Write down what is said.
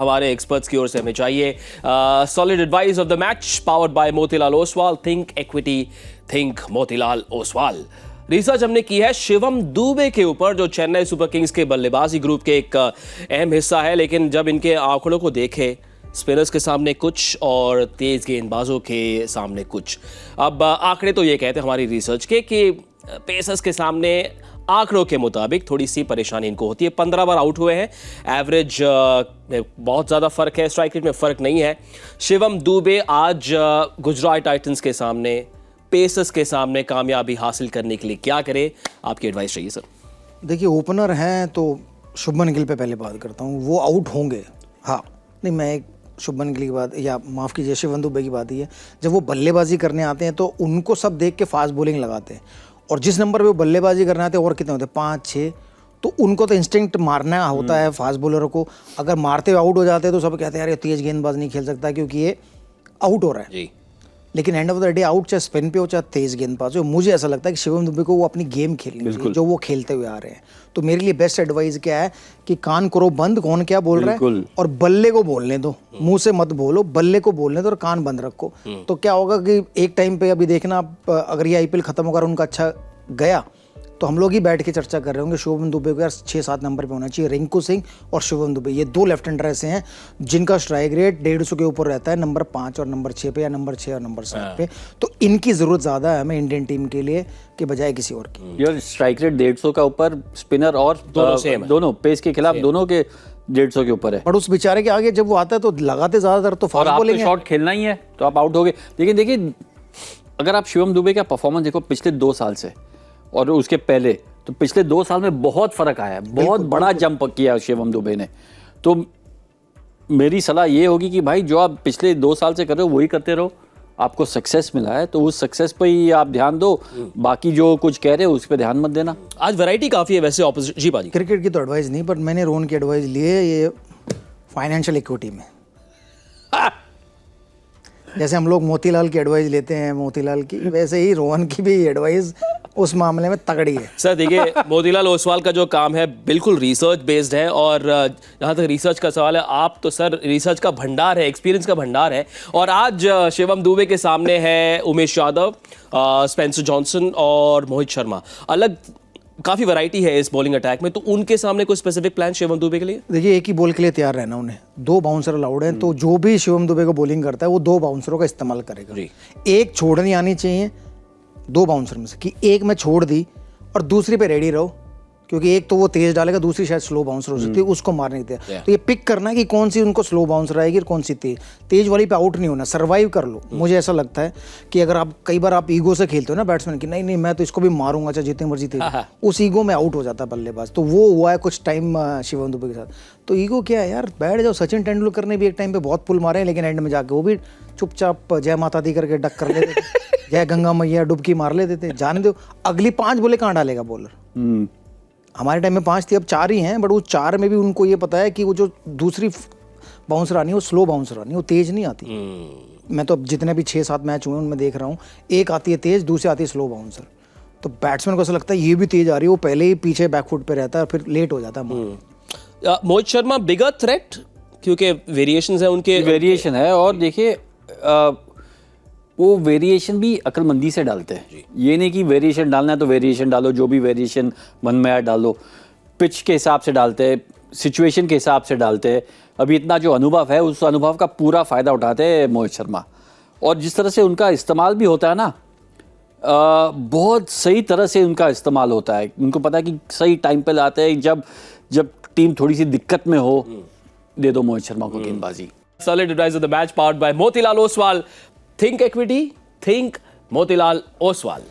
हमारे एक्सपर्ट्स की ओर से हमें चाहिए solid advice of the match powered by Motilal Oswal. Think equity, think Motilal Oswal. Research हमने की है शिवम दुबे के ऊपर, जो चेन्नई सुपर किंग्स के बल्लेबाजी ग्रुप के एक अहम हिस्सा है। लेकिन जब इनके आंकड़ों को देखे, स्पिनर्स के सामने कुछ और तेज गेंदबाजों के सामने कुछ। अब आंकड़े तो ये कहते हैं हमारी रिसर्च के कि पेसर्स के सामने आंकड़ों के मुताबिक थोड़ी सी परेशानी इनको होती है। 15 बार आउट हुए हैं, एवरेज में बहुत ज़्यादा फर्क है, स्ट्राइक रेट में फर्क नहीं है। शिवम दुबे आज गुजरात टाइटंस के सामने, पेसर्स के सामने कामयाबी हासिल करने के लिए क्या करे, आपकी एडवाइस चाहिए सर। देखिए, ओपनर हैं तो शुभमन गिल पे पहले बात करता हूँ, वो आउट होंगे। हाँ, नहीं, मैं एक शुभमन गिल की बात, या माफ़ कीजिए शिवम दुबे की बात ही है। जब वो बल्लेबाजी करने आते हैं तो उनको सब देख के फास्ट बॉलिंग लगाते हैं, और जिस नंबर पे वो बल्लेबाजी करने आते हैं और कितने होते हैं, 5-6, तो उनको तो इंस्टिंक्ट मारना होता है फास्ट बॉलर को। अगर मारते हुए आउट हो जाते हैं तो सब कहते हैं यार ये तेज गेंदबाज नहीं खेल सकता क्योंकि ये आउट हो रहा है जी। लेकिन end of the day out चाहे स्पिन पे हो चाहे तेज गेंदबाज हो, मुझे ऐसा लगता है कि शिवम दुबे को वो अपनी गेम खेलनी चाहिए जो वो खेलते हुए आ रहे हैं। तो मेरे लिए बेस्ट एडवाइस क्या है कि कान करो बंद, कौन क्या बोल रहा है, और बल्ले को बोलने दो, मुंह से मत बोलो, बल्ले को बोलने दो और कान बंद रखो। तो क्या होगा कि एक टाइम पे अभी देखना, अगर ये आईपीएल खत्म होकर उनका अच्छा गया तो हम लोग ही बैठ के चर्चा कर रहे होंगे शिवम दुबे को यार 6-7 नंबर पे होना चाहिए। रिंकू सिंह और शिवम दुबे, ये दो लेफ्ट हैंडर ऐसे हैं जिनका स्ट्राइक रेट 150 के ऊपर रहता है, नंबर 5 और नंबर 6 पे, या नंबर 6 और नंबर 7 पे। तो इनकी ज़रूरत ज़्यादा है हमें इंडियन टीम के लिए कि बजाय किसी और की। यार स्ट्राइक रेट 150 का ऊपर, स्पिनर और दोनों पेस के खिलाफ दोनों के 150 के ऊपर है। पर उस बेचारे के आगे जब वो आता है तो लगाते ज़्यादातर तो फास्ट बॉलिंग है। शॉट खेलना ही है तो आप आउट हो गए। लेकिन देखिए, अगर आप शिवम दुबे का परफॉर्मेंस देखो पिछले 2 साल से और उसके पहले, तो पिछले 2 साल में बहुत फर्क आया है, बहुत बड़ा जंप किया शिवम दुबे ने। तो मेरी सलाह ये होगी कि भाई जो आप पिछले 2 साल से कर रहे हो वही करते रहो, आपको सक्सेस मिला है तो उस सक्सेस पे ही आप ध्यान दो, बाकी जो कुछ कह रहे हो उस पर ध्यान मत देना। आज वैरायटी काफ़ी है वैसे ऑपोजिट। जी बाजी, क्रिकेट की तो एडवाइस नहीं, पर मैंने रोहन की एडवाइस ली है ये फाइनेंशियल इक्विटी में। जैसे हम लोग मोतीलाल की एडवाइस लेते हैं मोतीलाल की, वैसे ही रोहन की भी एडवाइस उस मामले में तगड़ी है। सर देखिए, मोतीलाल ओसवाल का जो काम है बिल्कुल रिसर्च बेस्ड है, और जहाँ तक रिसर्च का सवाल है, आप तो सर रिसर्च का भंडार है, एक्सपीरियंस का भंडार है। और आज शिवम दुबे के सामने है उमेश यादव, स्पेंसर जॉनसन और मोहित शर्मा। अलग काफ़ी वैरायटी है इस बॉलिंग अटैक में, तो उनके सामने कोई स्पेसिफिक प्लान शिवम दुबे के लिए? देखिए, एक ही बॉल के लिए तैयार रहना उन्हें। 2 बाउंसर अलाउड हैं, तो जो भी शिवम दुबे को बॉलिंग करता है वो 2 बाउंसरों का इस्तेमाल करेगा। एक छोड़नी आनी चाहिए 2 बाउंसर में से, कि एक में छोड़ दी और दूसरी पे रेडी रहो, क्योंकि एक तो वो तेज डालेगा, दूसरी शायद स्लो बाउंसर हो सकती है, उसको मारने की तैयार। तो ये पिक करना है कि कौन सी उनको स्लो बाउंसर आएगी और कौन सी तेज वाली पे आउट नहीं होना, सर्वाइव कर लो। मुझे ऐसा लगता है कि अगर आप कई बार आप ईगो से खेलते हो ना बैट्समैन की, नहीं मैं तो इसको भी मारूंगा चाहे जितनी मर्जी तेज, उस ईगो में आउट हो जाता है बल्लेबाज। तो वो हुआ है कुछ टाइम शिवम दुबे के साथ। तो ईगो क्या है यार, बैठ जाओ। सचिन तेंदुलकर ने भी एक टाइम पे बहुत पुल मारे हैं, लेकिन एंड में जाके वो भी चुपचाप जय माता दी करके डक कर लेते थे, जय गंगा मैया डुबकी मार लेते थे। जाने दो, अगली 5 बोले कहाँ डालेगा बॉलर। हमारे टाइम में 5 थी, अब 4 ही हैं, बट वो 4 में भी उनको ये पता है कि वो जो दूसरी बाउंसर आनी है वो स्लो बाउंसर आनी है, वो तेज नहीं आती। मैं तो अब जितने भी 6-7 मैच हुए उनमें देख रहा हूँ, एक आती है तेज, दूसरी आती है स्लो बाउंसर। तो बैट्समैन को ऐसा लगता है ये भी तेज आ रही है, वो पहले ही पीछे बैकफुट पे रहता है और फिर लेट हो जाता है। मोहित शर्मा बिगर थ्रेट, क्योंकि वेरिएशंस है उनके, वेरिएशन है। और देखिए, वो वेरिएशन भी अक्लमंदी से डालते हैं। ये नहीं कि वेरिएशन डालना है तो वेरिएशन डालो, जो भी वेरिएशन मन में आए डालो। पिच के हिसाब से डालते हैं, सिचुएशन के हिसाब से डालते हैं। अभी इतना जो अनुभव है, उस अनुभव का पूरा फ़ायदा उठाते हैं मोहित शर्मा। और जिस तरह से उनका इस्तेमाल भी होता है ना, बहुत सही तरह से उनका इस्तेमाल होता है। उनको पता है कि सही टाइम पे लाते हैं, जब टीम थोड़ी सी दिक्कत में हो, दे दो मोहित शर्मा को गेंदबाजी। Solid advice of the match powered by Motilal Oswal. Think equity, think Motilal Oswal.